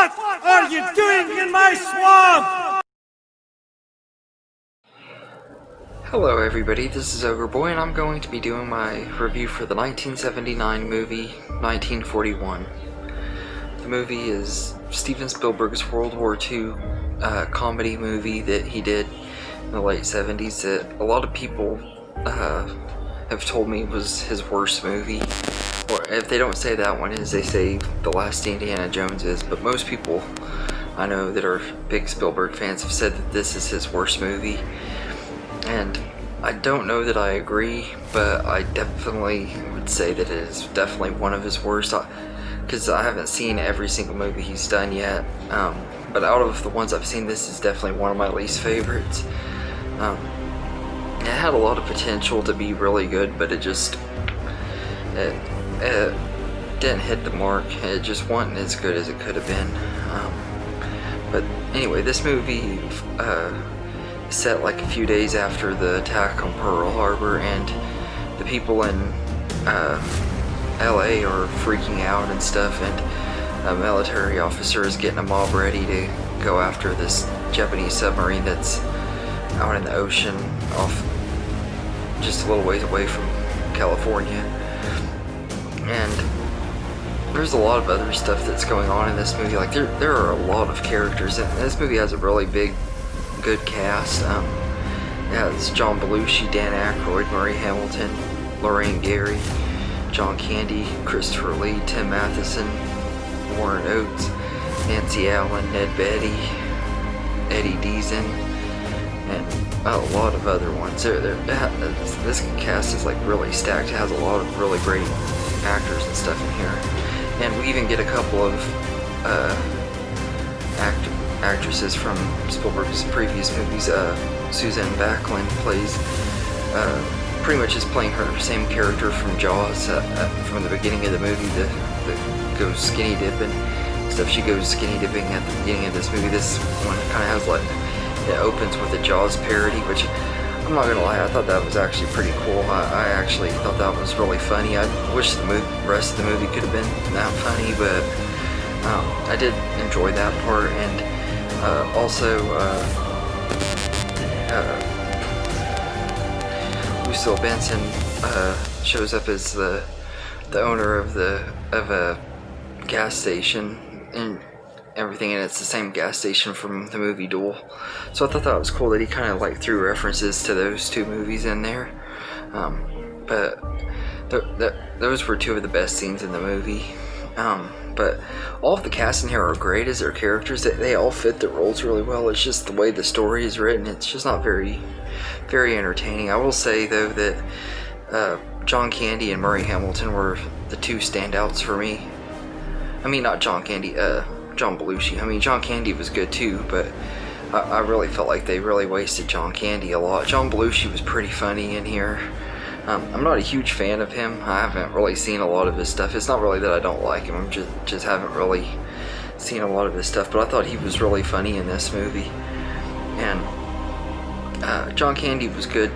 What are you doing in my swamp? Hello everybody, this is Ogre Boy and I'm going to be doing my review for the 1979 movie 1941. The movie is Steven Spielberg's World War II comedy movie that he did in the late 70s that a lot of people have told me was his worst movie. Or if they don't say that one is, they say The Last Indiana Jones is, but most people I know that are big Spielberg fans have said that this is his worst movie. And I don't know that I agree, but I definitely would say that it is definitely one of his worst, because I haven't seen every single movie he's done yet, but out of the ones I've seen, this is definitely one of my least favorites. It had a lot of potential to be really good, but it didn't hit the mark. It just wasn't as good as it could have been. But anyway, this movie set like a few days after the attack on Pearl Harbor, and the people in LA are freaking out and stuff, and a military officer is getting a mob ready to go after this Japanese submarine that's out in the ocean off just a little ways away from California. And there's a lot of other stuff that's going on in this movie. Like there are a lot of characters, and this movie has a really good cast. It has John Belushi, Dan Aykroyd, Murray Hamilton, Lorraine Gary, John Candy, Christopher Lee, Tim Matheson, Warren Oates, Nancy Allen, Ned Beatty, Eddie Deason, and a lot of other ones. This cast is like really stacked. It has a lot of really great actors and stuff in here, and we even get a couple of actresses from Spielberg's previous movies. Suzanne Backlund plays, pretty much is playing her same character from Jaws from the beginning of the movie, that goes skinny dipping stuff. She goes skinny dipping at the beginning of this movie. This one kind of has like, it opens with a Jaws parody, which I'm not gonna lie, I thought that was actually pretty cool. I actually thought that was really funny. I wish the rest of the movie could have been that funny, but I did enjoy that part. And also Lucille Benson shows up as the owner of a gas station and everything, and it's the same gas station from the movie Duel. So I thought that was cool that he kind of like threw references to those two movies in there. But those were two of the best scenes in the movie. But all of the cast in here are great as their characters. They all fit their roles really well. It's just the way the story is written, it's just not very entertaining. I will say though that John Candy and Murray Hamilton were the two standouts for me. I mean, not John Candy, John Belushi. I mean, John Candy was good too, but I really felt like they really wasted John Candy a lot. John Belushi was pretty funny in here. I'm not a huge fan of him. I haven't really seen a lot of his stuff. It's not really that I don't like him, I just haven't really seen a lot of his stuff, but I thought he was really funny in this movie. And John Candy was good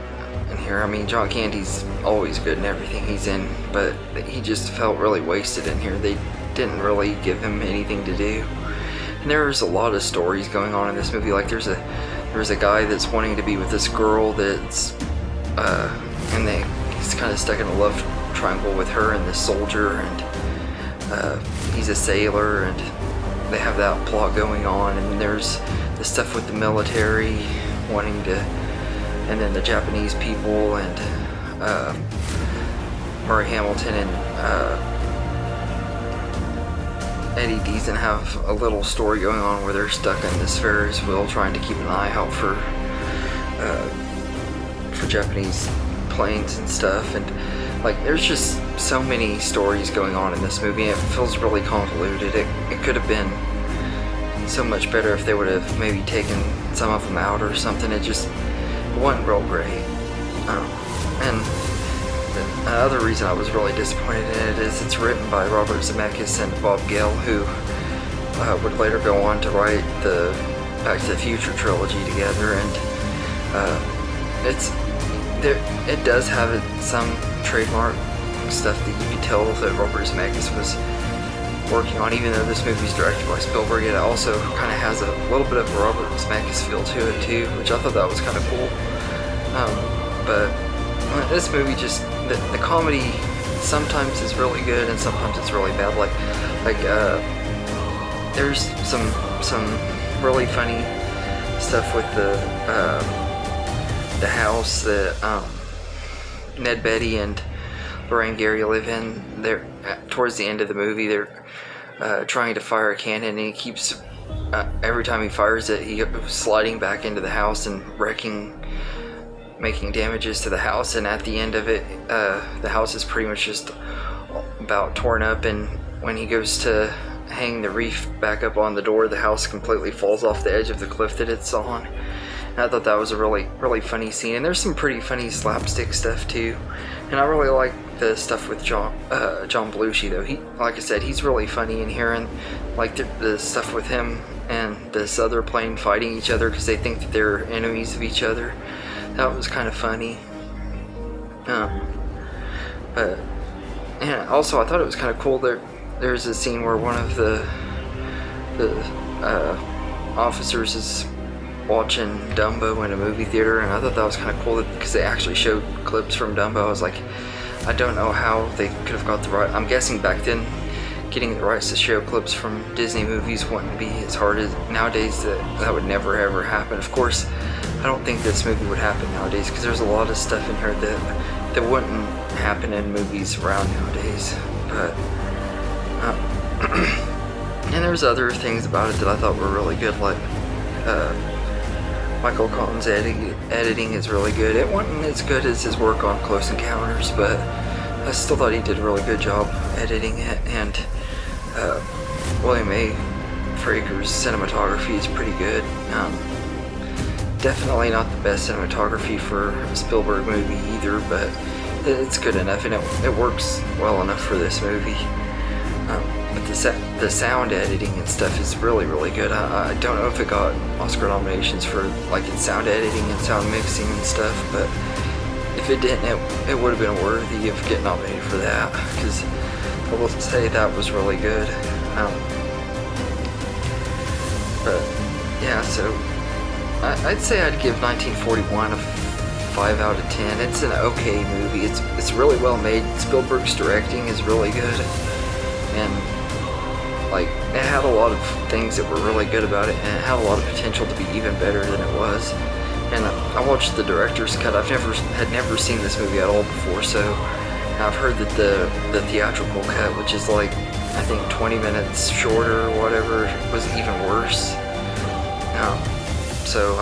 in here. I mean, John Candy's always good in everything he's in, but he just felt really wasted in here. They didn't really give him anything to do. And there's a lot of stories going on in this movie. Like there's a guy that's wanting to be with this girl that's and he's kind of stuck in a love triangle with her and this soldier, and he's a sailor, and they have that plot going on. And there's the stuff with the military wanting to, and then the Japanese people, and Murray Hamilton and Eddie Deason have a little story going on where they're stuck in this Ferris wheel trying to keep an eye out for Japanese planes and stuff. And like there's just so many stories going on in this movie. It feels really convoluted. It could have been so much better if they would have maybe taken some of them out or something. It wasn't real great. And the other reason I was really disappointed in it is it's written by Robert Zemeckis and Bob Gale, who would later go on to write the Back to the Future trilogy together. And it does have some trademark stuff that you could tell that Robert Zemeckis was working on. Even though this movie's directed by Spielberg, it also kind of has a little bit of a Robert Zemeckis feel to it too, which I thought that was kind of cool. But this movie just, the comedy sometimes is really good and sometimes it's really bad. There's some really funny stuff with the house that Ned Beatty and Lorraine Gary live in. They're towards the end of the movie. They're trying to fire a cannon, and he keeps every time he fires it, he goes sliding back into the house and making damages to the house. And at the end of it, the house is pretty much just about torn up. And when he goes to hang the wreath back up on the door, the house completely falls off the edge of the cliff that it's on. And I thought that was a really funny scene. And there's some pretty funny slapstick stuff too. And I really like the stuff with John Belushi though. He, like I said, he's really funny in here, and like the stuff with him and this other plane fighting each other because they think that they're enemies of each other. That was kind of funny. But yeah, also I thought it was kind of cool. There's a scene where one of the officers is watching Dumbo in a movie theater, and I thought that was kind of cool because they actually showed clips from Dumbo. I was like, I don't know how they could have got the right. I'm guessing back then, getting the rights to show clips from Disney movies wouldn't be as hard as nowadays. That would never ever happen. Of course, I don't think this movie would happen nowadays because there's a lot of stuff in here that wouldn't happen in movies around nowadays. But and there's other things about it that I thought were really good, like Michael Collins' editing is really good. It wasn't as good as his work on Close Encounters, but I still thought he did a really good job editing it. And William A. Fraker's cinematography is pretty good. Definitely not the best cinematography for a Spielberg movie either, but it's good enough, and it works well enough for this movie. But the sound editing and stuff is really good. I don't know if it got Oscar nominations for like its sound editing and sound mixing and stuff, but if it didn't, it would have been worthy of getting nominated for that, because I will say that was really good. But yeah, so I'd say I'd give 1941 a 5 out of 10. It's an okay movie. It's really well made. Spielberg's directing is really good, and like it had a lot of things that were really good about it, and it had a lot of potential to be even better than it was. And I watched the director's cut. Had never seen this movie at all before, so I've heard that the theatrical cut, which is like I think 20 minutes shorter or whatever, was even worse. So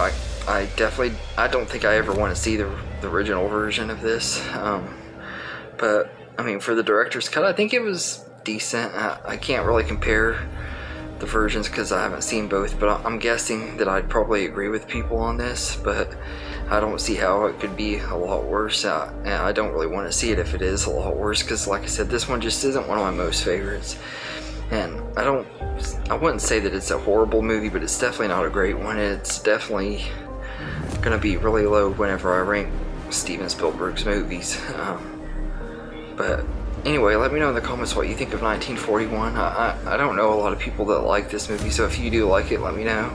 I don't think I ever want to see the original version of this. But I mean, for the director's cut, I think it was decent. I can't really compare the versions because I haven't seen both, but I'm guessing that I'd probably agree with people on this, but I don't see how it could be a lot worse. And I don't really want to see it if it is a lot worse, because like I said, this one just isn't one of my most favorites. And I wouldn't say that it's a horrible movie, but it's definitely not a great one. It's definitely gonna be really low whenever I rank Steven Spielberg's movies. But anyway, let me know in the comments what you think of 1941. I don't know a lot of people that like this movie, so if you do like it, let me know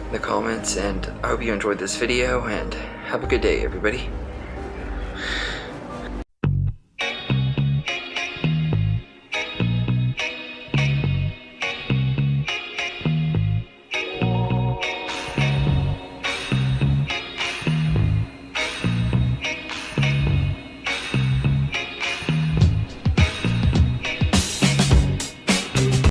in the comments. And I hope you enjoyed this video, and have a good day, everybody.